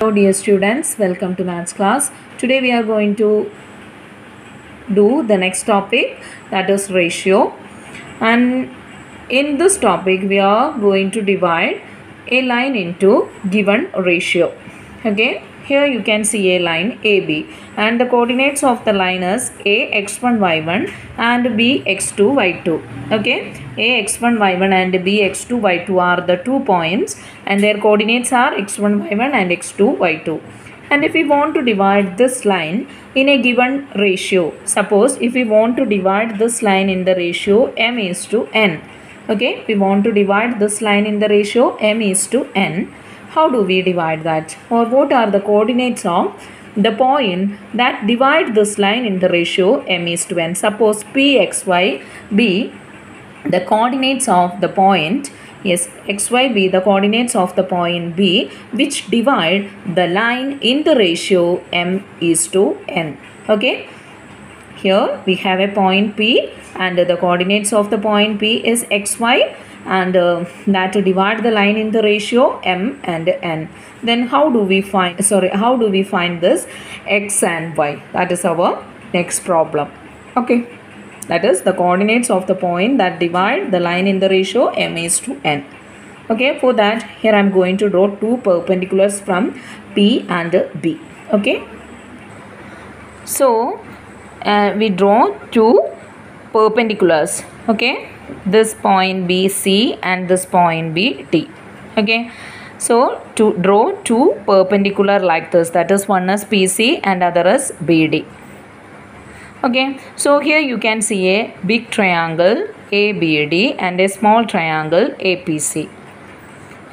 Hello dear students, welcome to maths class. Today we are going to do the next topic, that is ratio, and in this topic we are going to divide a line into given ratio. Okay, here you can see a line AB and the coordinates of the line is A x1 y1 and B x2 y2. Okay, A x1 y1 and B x2 y2 are the 2 points and their coordinates are x1 y1 and x2 y2. And if we want to divide this line in a given ratio, suppose if we want to divide this line in the ratio m is to n. Okay, we want to divide this line in the ratio m is to n. How do we divide that? Or what are the coordinates of the point that divide this line in the ratio m is to n? Suppose p, x, y, b, the coordinates of the point, yes, x, y, b, the coordinates of the point b which divide the line in the ratio m is to n. Okay, here we have a point p and the coordinates of the point p is x, y, and that divide the line in the ratio m and n. Then how do we find this x and y? That is our next problem. Okay, that is the coordinates of the point that divide the line in the ratio m is to n. Okay, for that here I am going to draw two perpendiculars from p and b. Okay, so we draw two perpendiculars. Okay, this point BC and this point BD. Okay, so to draw two perpendicular like this, that is one is PC and other is BD. Okay, so here you can see a big triangle ABD and a small triangle APC.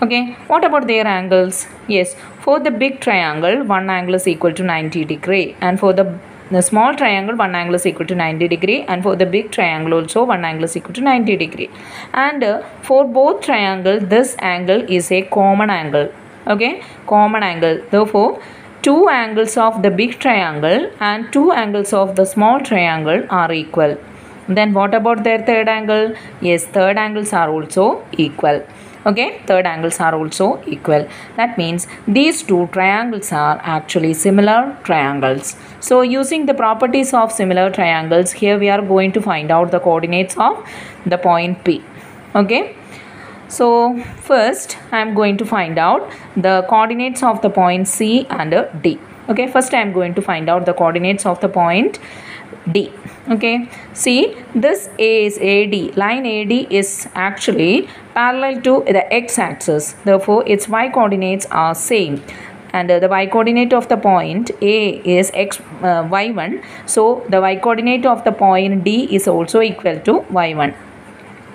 Okay, what about their angles? Yes, for the big triangle one angle is equal to 90 degree and for the small triangle one angle is equal to 90 degree and for the big triangle also one angle is equal to 90 degree, and for both triangles this angle is a common angle. Okay, common angle. Therefore two angles of the big triangle and two angles of the small triangle are equal. Then what about their third angle? Yes, third angles are also equal. Okay, third angles are also equal. That means these two triangles are actually similar triangles. So using the properties of similar triangles, here we are going to find out the coordinates of the point P. Okay, so first I am going to find out the coordinates of the point C and D. Okay, first I am going to find out the coordinates of the point D. Okay, see this is AD, line AD is actually parallel to the x-axis, therefore its y coordinates are same, and the y coordinate of the point A is y1, so the y coordinate of the point D is also equal to y1.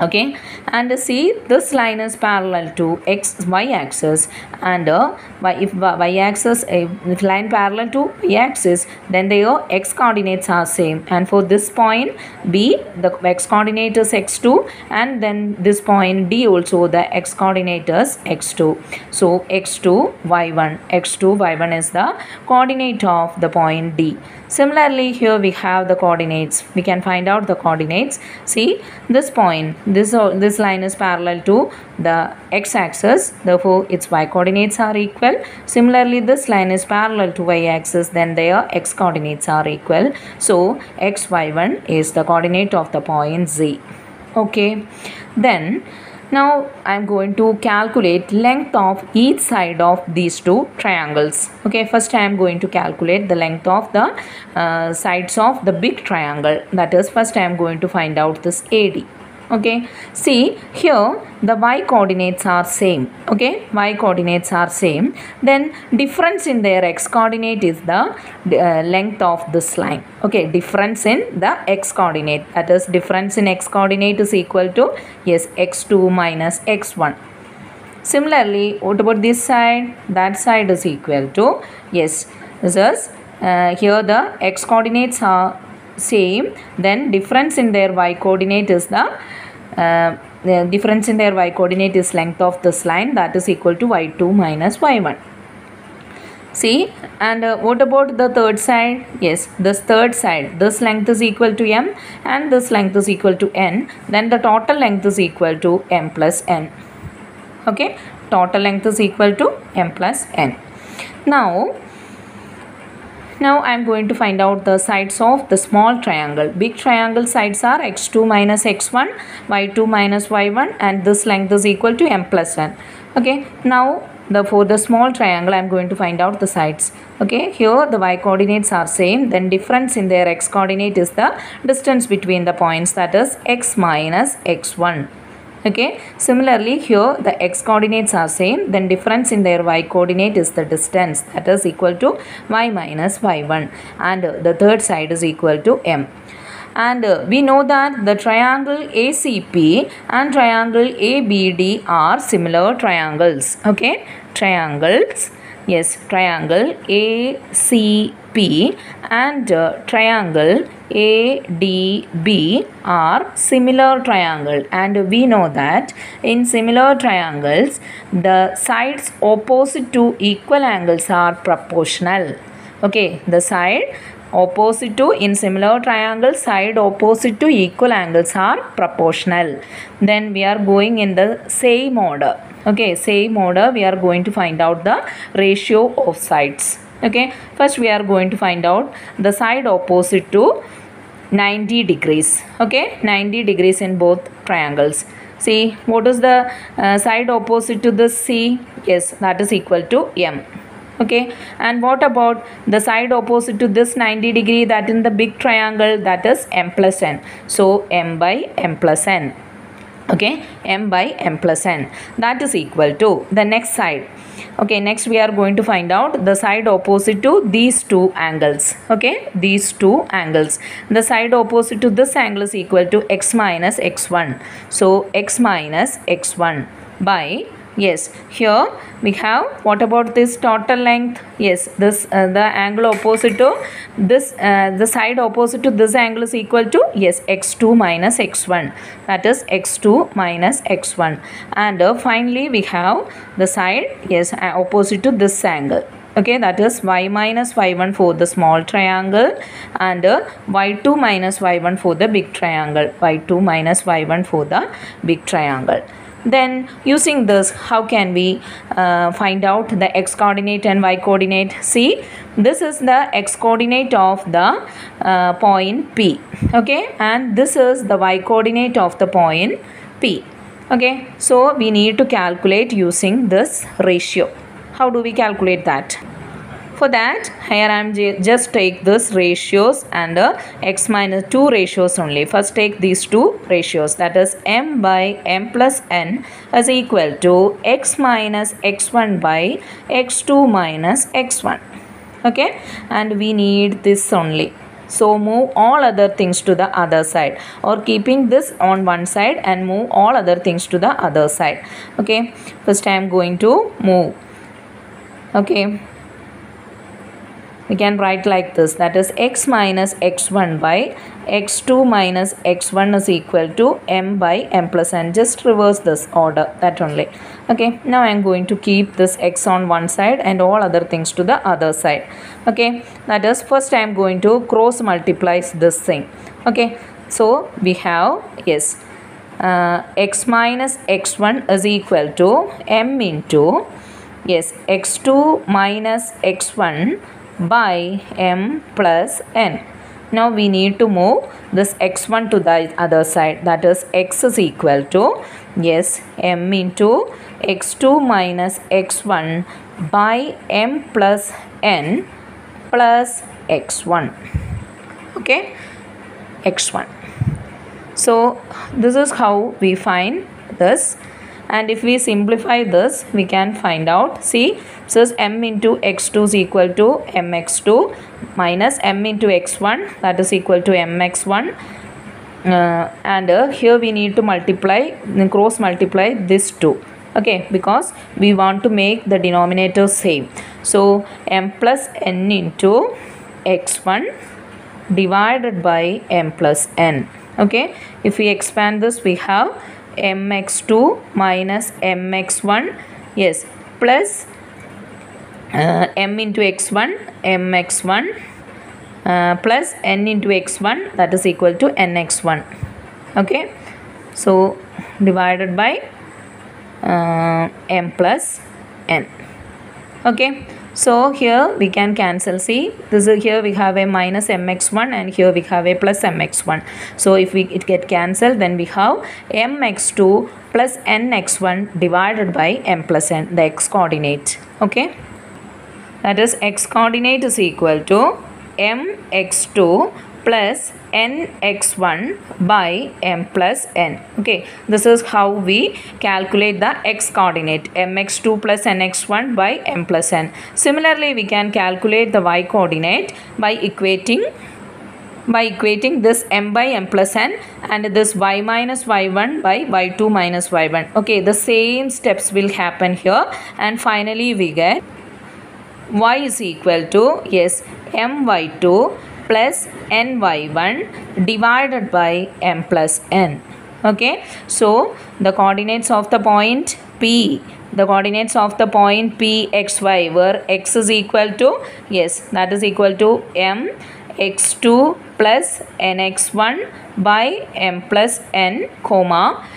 Okay, and see this line is parallel to y axis, and if y axis, if line parallel to y axis, then their x coordinates are same, and for this point B the x coordinate is x2 and then this point D also the x coordinate is x2, so x2 y1 is the coordinate of the point D. Similarly here we have the coordinates, we can find out the coordinates. See this point, this line is parallel to the x-axis, therefore its y coordinates are equal. Similarly this line is parallel to y-axis, then their x coordinates are equal, so xy1 is the coordinate of the point Z. Okay, then now I am going to calculate length of each side of these two triangles. Okay, first I am going to calculate the length of the sides of the big triangle. That is, first I am going to find out this AD. Okay, see here the y coordinates are same. Okay, y coordinates are same, then difference in their x coordinate is the length of this line. Okay, difference in the x coordinate, that is difference in x coordinate is equal to, yes, x2 minus x1. Similarly, what about this side? That side is equal to, yes, this is here the x coordinates are same, then difference in their y coordinate is the difference in their y coordinate is length of this line, that is equal to y2 minus y1. See, and what about the third side? Yes, this third side, this length is equal to m and this length is equal to n, then the total length is equal to m plus n. Okay, total length is equal to m plus n. Now I am going to find out the sides of the small triangle. Big triangle sides are x2 minus x1, y2 minus y1, and this length is equal to m plus n. Okay, now for the small triangle I am going to find out the sides. Okay, here the y coordinates are same, then difference in their x coordinate is the distance between the points, that is x minus x1. Okay, similarly here the x coordinates are same, then difference in their y coordinate is the distance, that is equal to y minus y1, and the third side is equal to m. And we know that the triangle ACP and triangle ABD are similar triangles. Okay, triangles, yes, triangle ACP and triangle ADB are similar triangle, and we know that in similar triangles the sides opposite to equal angles are proportional. Okay, the side opposite to, in similar triangles, side opposite to equal angles are proportional. Then we are going in the same order. Okay, same order we are going to find out the ratio of sides. Okay, first we are going to find out the side opposite to 90 degrees. Okay, 90 degrees in both triangles. See, what is the side opposite to this C? Yes, that is equal to M. Okay, and what about the side opposite to this 90 degree, that in the big triangle, that is m plus n. So m by m plus n. Okay, m by m plus n, that is equal to the next side. Okay, next we are going to find out the side opposite to these two angles. Okay, these two angles, the side opposite to this angle is equal to x minus x1. So x minus x1 by, yes, here we have, what about this total length? Yes, this the angle opposite to this, the side opposite to this angle is equal to, yes, x2 minus x1, that is x2 minus x1. And finally we have the side, yes, opposite to this angle. Okay, that is y minus y1 for the small triangle, and y2 minus y1 for the big triangle, y2 minus y1 for the big triangle. Then using this, how can we find out the x coordinate and y coordinate? See, this is the x coordinate of the point P. Okay, and this is the y coordinate of the point P. Okay, so we need to calculate using this ratio. How do we calculate that? For that, here I am just take this ratios and x minus 2 ratios only. First take these two ratios, that is m by m plus n is equal to x minus x1 by x2 minus x1. Okay, and we need this only. So move all other things to the other side, or keeping this on one side and move all other things to the other side. Okay, first I am going to move. Okay, we can write like this, that is x minus x1 by x2 minus x1 is equal to m by m plus n. Just reverse this order, that only. Okay, now I am going to keep this x on one side and all other things to the other side. Okay, that is, first I am going to cross multiply this thing. Okay, so we have, yes, x minus x1 is equal to m into, yes, x2 minus x1 by m plus n. Now we need to move this x1 to the other side, that is x is equal to, yes, m into x2 minus x1 by m plus n plus x1. Okay, x1. So this is how we find this. And if we simplify this, we can find out, see, so m into x2 is equal to mx2 minus m into x1, that is equal to mx1, and here we need to multiply, cross multiply this 2. Okay, because we want to make the denominator same. So m plus n into x1 divided by m plus n. Okay, if we expand this, we have mx2 minus mx1, yes, plus m into x1 mx1 plus n into x1, that is equal to nx1. Okay, so divided by m plus n. Okay, So here we can cancel. See, this is here we have a minus mx1 and here we have a plus mx1. So if it get cancelled, then we have mx2 plus nx1 divided by m plus n, the x coordinate. Okay, that is x coordinate is equal to mx2 plus nx1 by m plus n. Okay, this is how we calculate the x coordinate, mx2 plus nx1 by m plus n. Similarly, we can calculate the y coordinate by equating this m by m plus n and this y minus y1 by y2 minus y1. Okay, the same steps will happen here, and finally we get y is equal to, yes, my2 plus ny1 divided by m plus n. Okay, so the coordinates of the point P, the coordinates of the point P xy, where x is equal to, yes, that is equal to m x2 plus nx1 by m plus n, comma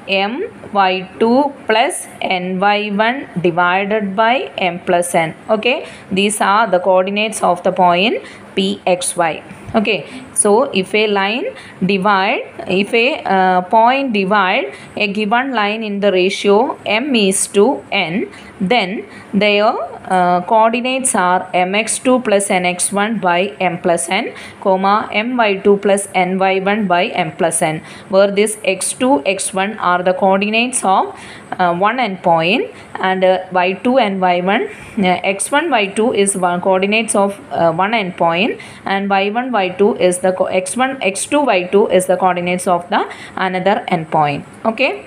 m y2 plus ny1 divided by m plus n. Okay, these are the coordinates of the point Pxy. Okay, so if a line divide, if a point divide a given line in the ratio m is to n, then their coordinates are mx2 plus nx1 by m plus n, comma my2 plus ny1 by m plus n, where this x2 x1 are the coordinates of one endpoint, and y2 and y1, x1 y2 is one coordinates of one endpoint, and y1 y2 is the x1 x2 y2 is the coordinates of the another endpoint. Okay,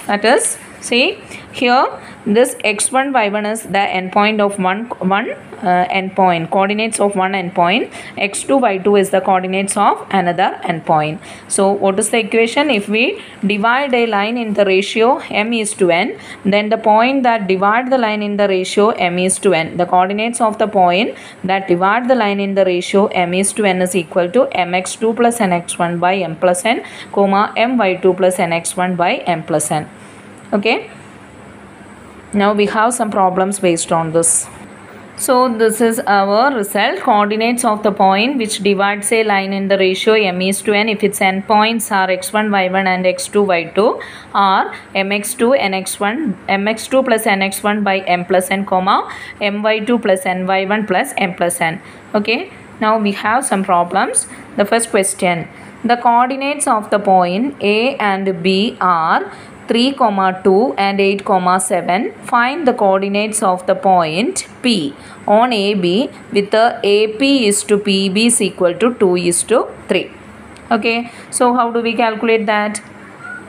that is, see here this x1 y1 is the endpoint of one endpoint, coordinates of one endpoint, x2 y2 is the coordinates of another endpoint. So what is the equation? If we divide a line in the ratio m is to n, then the point that divide the line in the ratio m is to n, the coordinates of the point that divide the line in the ratio m is to n is equal to mx2 plus nx1 by m plus n, comma my2 plus nx1 by m plus n. Okay, now we have some problems based on this. So this is our result. Coordinates of the point which divides a line in the ratio m is to n, if its endpoints are x1 y1 and x2 y2, are mx2 nx1, mx2 plus nx1 by m plus n, comma my2 plus ny1 plus m plus n. Okay, now we have some problems. The first question, the coordinates of the point A and B are 3, 2 and 8, 7. Find the coordinates of the point P on AB with the AP is to PB is equal to 2 is to 3. Okay, so how do we calculate that?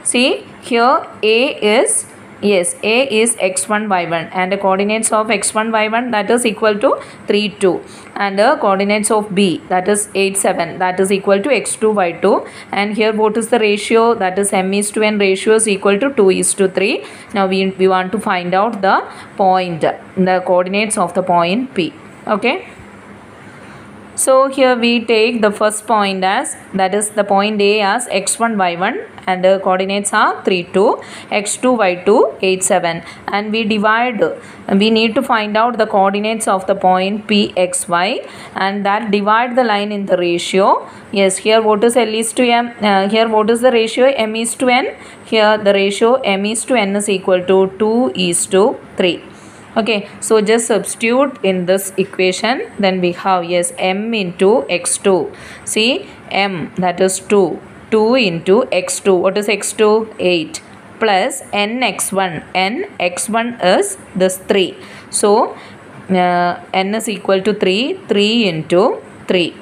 See, here A is, yes, A is x1 y1 and the coordinates of x1 y1, that is equal to 3 2, and the coordinates of B, that is 8 7, that is equal to x2 y2, and here what is the ratio? That is m is to n ratio is equal to 2 is to 3. Now we want to find out the point, the coordinates of the point P. Okay, so here we take the first point as, that is the point A as x1 y1 and the coordinates are 3 2, x2 y2 8 7, and we divide, we need to find out the coordinates of the point P xy, and that divide the line in the ratio, yes, here what is L is to m, here what is the ratio m is to n, here the ratio m is to n is equal to 2 is to 3. Okay, so just substitute in this equation, then we have, yes, m into x2. See, m, that is 2 into x2, what is x2? 8, plus nx1, nx1 is this 3. So n is equal to 3 into 3.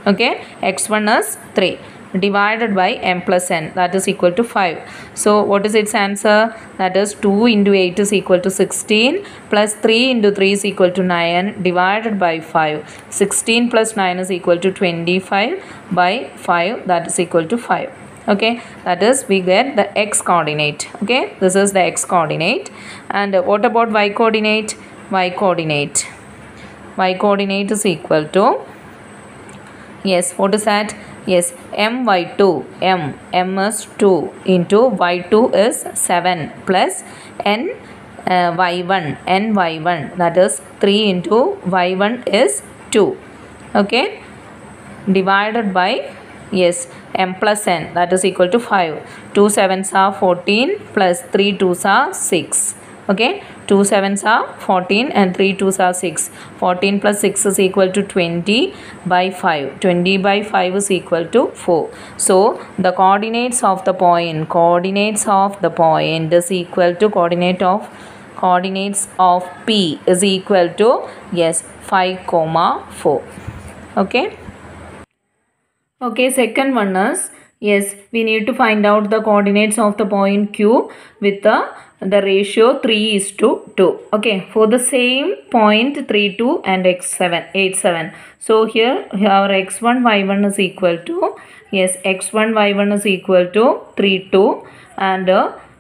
Okay, x1 is 3 divided by m plus n, that is equal to 5. So what is its answer? That is 2 into 8 is equal to 16 plus 3 into 3 is equal to 9 divided by 5. 16 plus 9 is equal to 25 by 5, that is equal to 5. Okay, that is we get the x coordinate. Okay, this is the x coordinate. And what about y coordinate? Y coordinate is equal to, yes, what is that? Yes, my2, m is 2 into y2 is 7 plus n y1 n y1, that is 3 into y1 is 2, okay, divided by yes m plus n, that is equal to 5. 2 7s are 14 plus 3 2s are 6, okay, 2 7s are 14 and 3 2s are 6. 14 plus 6 is equal to 20 by 5. 20 by 5 is equal to 4. So the coordinates of the point is equal to coordinates of P is equal to yes 5, 4. Okay. Okay, second one is, yes, we need to find out the coordinates of the point Q with the ratio 3:2. Okay, for the same point 3, 2 and x7, 8, 7. So here our x1, y1 is equal to, yes, x1, y1 is equal to 3, 2 and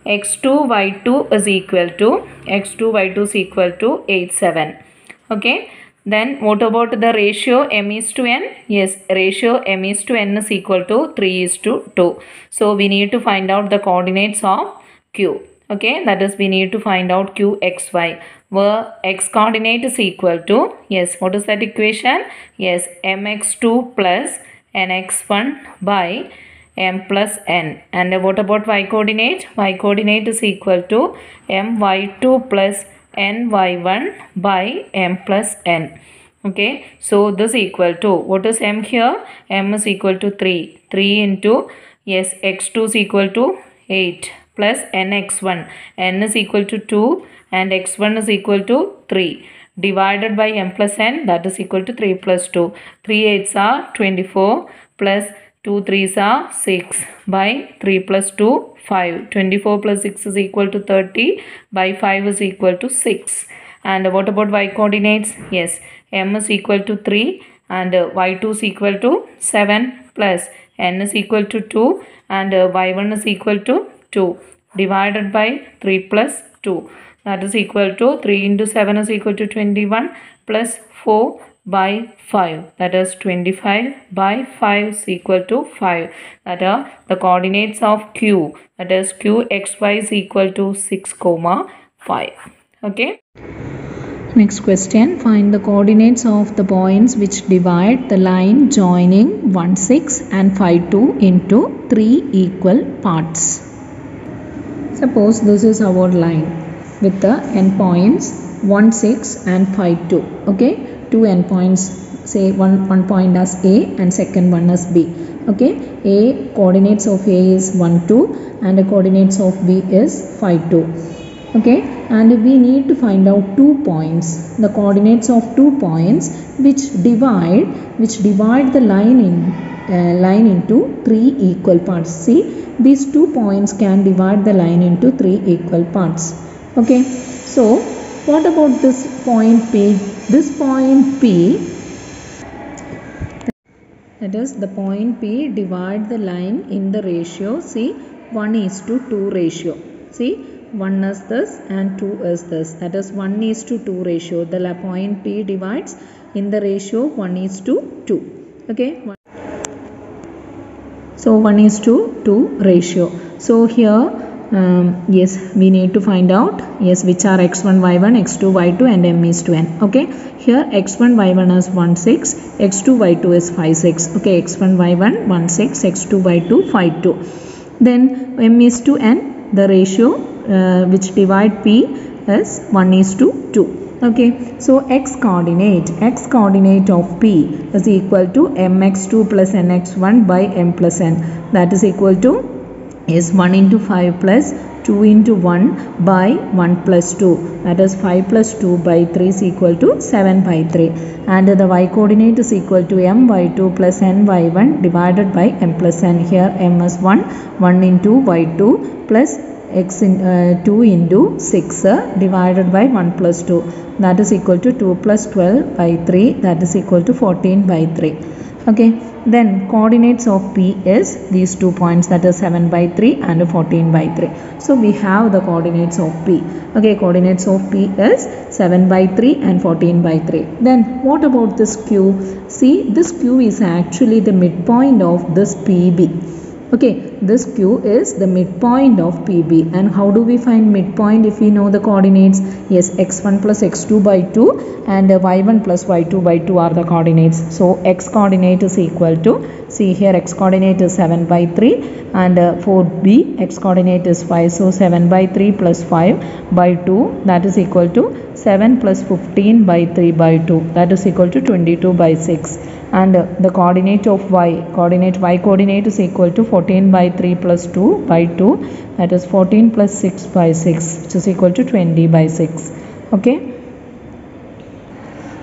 x2, y2 is equal to, x2, y2 is equal to 8, 7. Okay. Then what about the ratio m:n? Yes, ratio m:n is equal to 3:2. So we need to find out the coordinates of Q. Okay, that is we need to find out Q, x, y, where x coordinate is equal to, yes, what is that equation? Yes, mx2 plus nx1 by m plus n. And what about y coordinate? Y coordinate is equal to my2 plus ny1 by m plus n. Okay, so this equal to, what is m here? M is equal to 3. 3 into, yes, x2 is equal to 8 plus nx1. N is equal to 2 and x1 is equal to 3 divided by m plus n, that is equal to 3 plus 2. 3 8s are 24 plus 2 3s are 6 by 3 plus 2 5. 24 plus 6 is equal to 30 by 5 is equal to 6. And what about y coordinates? Yes, m is equal to 3 and y2 is equal to 7 plus n is equal to 2 and y1 is equal to 2 divided by 3 plus 2, that is equal to 3 into 7 is equal to 21 plus 4 by 5, that is 25 by 5 is equal to 5. That are the coordinates of Q, that is Q x y is equal to 6, 5. Okay. Next question, find the coordinates of the points which divide the line joining 1, 6 and 5, 2 into 3 equal parts. Suppose this is our line with the endpoints 1, 6 and 5, 2. Okay, two endpoints, say one point as A and second one as B. Okay, A coordinates of A is 1, 2 and the coordinates of B is 5, 2. Okay, and we need to find out 2 points, the coordinates of 2 points which divide the line into 3 equal parts. See, these 2 points can divide the line into 3 equal parts. Okay, so what about this point P? This point P, that is the point P divide the line in the ratio, see, 1:2 ratio. See, 1 is this and 2 is this, that is 1:2 ratio. The point P divides in the ratio 1:2. Okay, so 1:2 ratio. So here yes, we need to find out, yes, which are x1 y1 x2 y2 and m:n. Okay, here x1 y1 is 1 6, x2 y2 is 5 6. Okay, x1 y1 1 6, x2 y2 5 2. Then m:n, the ratio which divide P is 1:2. Okay, so x coordinate of P is equal to mx2 plus nx1 by m plus n, that is equal to is 1 into 5 plus 2 into 1 by 1 plus 2, that is 5 plus 2 by 3 is equal to 7 by 3. And the y coordinate is equal to m y2 plus n y1 divided by m plus n. Here m is 1 into y2 plus x in 2 into 6 divided by 1 plus 2, that is equal to 2 plus 12 by 3, that is equal to 14 by 3. Okay, then coordinates of P is these 2 points, that is 7 by 3 and 14 by 3. So we have the coordinates of P. Okay, coordinates of P is 7 by 3 and 14 by 3. Then what about this Q? See, this Q is actually the midpoint of this PB. Okay, this Q is the midpoint of PB. And how do we find midpoint if we know the coordinates? Yes, x1 plus x2 by 2 and y1 plus y2 by 2 are the coordinates. So x coordinate is equal to, see here x coordinate is 7 by 3 and for B x coordinate is 5. So 7 by 3 plus 5 by 2, that is equal to 7 plus 15 by 3 by 2, that is equal to 22 by 6. And the coordinate of y coordinate is equal to 14 by 3 plus 2 by 2, that is 14 plus 6 by 6, which is equal to 20 by 6. Okay,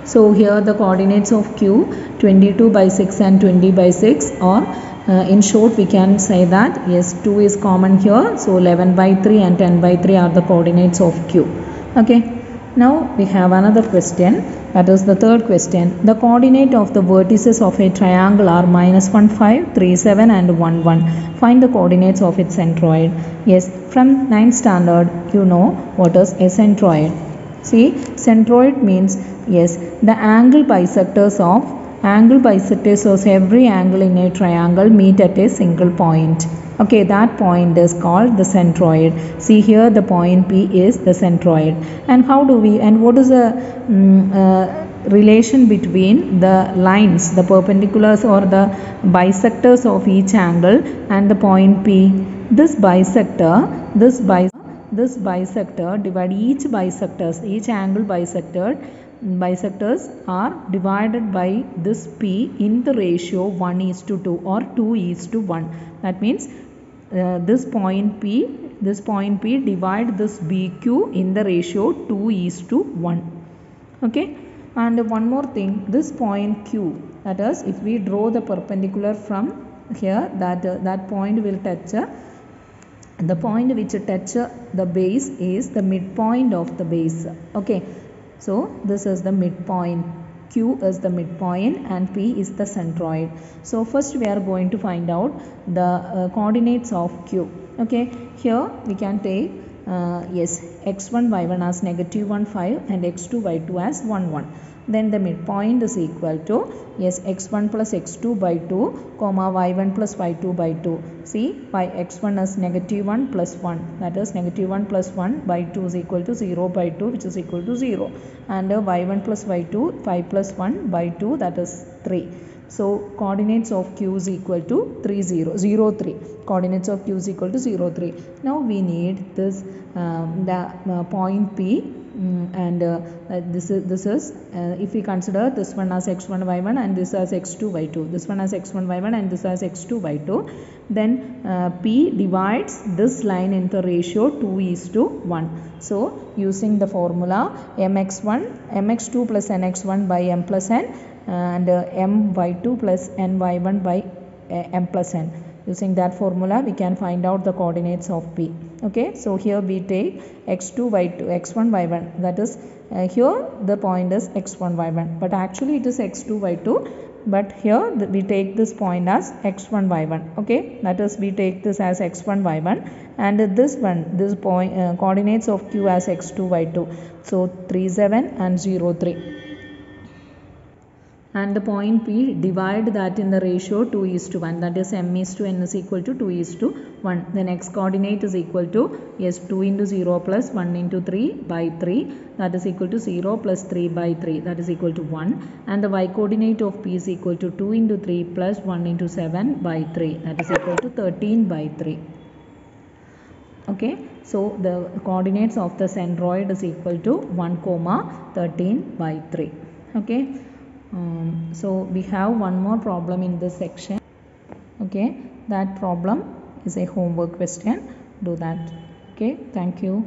so here the coordinates of Q 22 by 6 and 20 by 6 are in short we can say that yes, 2 is common here, so 11 by 3 and 10 by 3 are the coordinates of Q. Okay, now we have another question, that is the third question. The coordinate of the vertices of a triangle are minus 1, 5, 3, 7 and 1, 1. Find the coordinates of its centroid. Yes, from 9th standard you know what is a centroid. See, centroid means, yes, the angle bisectors of every angle in a triangle meet at a single point. Okay, that point is called the centroid. See here the point P is the centroid. And how do we, and what is the relation between the lines, the perpendiculars or the bisectors of each angle and the point P? This bisector divide each angle bisectors are divided by this P in the ratio 1:2 or 2:1. That means this point P divide this BQ in the ratio 2:1. Okay, and one more thing, this point Q, that is if we draw the perpendicular from here, that point will touch the point which touch the base is the midpoint of the base. Okay, so this is the midpoint. Q is the midpoint and P is the centroid. So first we are going to find out the coordinates of Q. Okay, here we can take yes, x1 y1 as -1 5 and x2 y2 as 1 1. Then the midpoint is equal to, yes, x1 plus x2 by 2 comma y1 plus y2 by 2. See, by x1 is -1 plus 1, that is -1 plus 1 by 2 is equal to 0 by 2, which is equal to 0, and y1 plus y2 5 plus 1 by 2, that is 3. So coordinates of Q is equal to 3 0 0 3. Coordinates of Q is equal to 0 3. Now we need this the point P. And this is if we consider this one as x1 y1 and this as x2 y2, this one as x1 y1 and this as x2 y2, then P divides this line in the ratio 2:1. So using the formula mx2 plus nx1 by m plus n and my2 plus ny1 by m plus n. Using that formula we can find out the coordinates of P. Okay, so here we take x2 y2 x1 y1, that is here the point is x1 y1, but actually it is x2 y2, but here we take this point as x1 y1. Okay, that is we take this as x1 y1 and this point coordinates of Q as x2 y2. So 3 7 and 0 3. And the point P divide that in the ratio 2:1, that is m is to n is equal to 2:1. The next coordinate is equal to, yes, 2 into 0 plus 1 into 3 by 3, that is equal to 0 plus 3 by 3, that is equal to 1, and the y coordinate of P is equal to 2 into 3 plus 1 into 7 by 3, that is equal to 13 by 3. Okay, so the coordinates of the centroid is equal to 1 comma 13 by 3. Okay, so we have one more problem in this section. Okay, that problem is a homework question. Do that. Okay, thank you.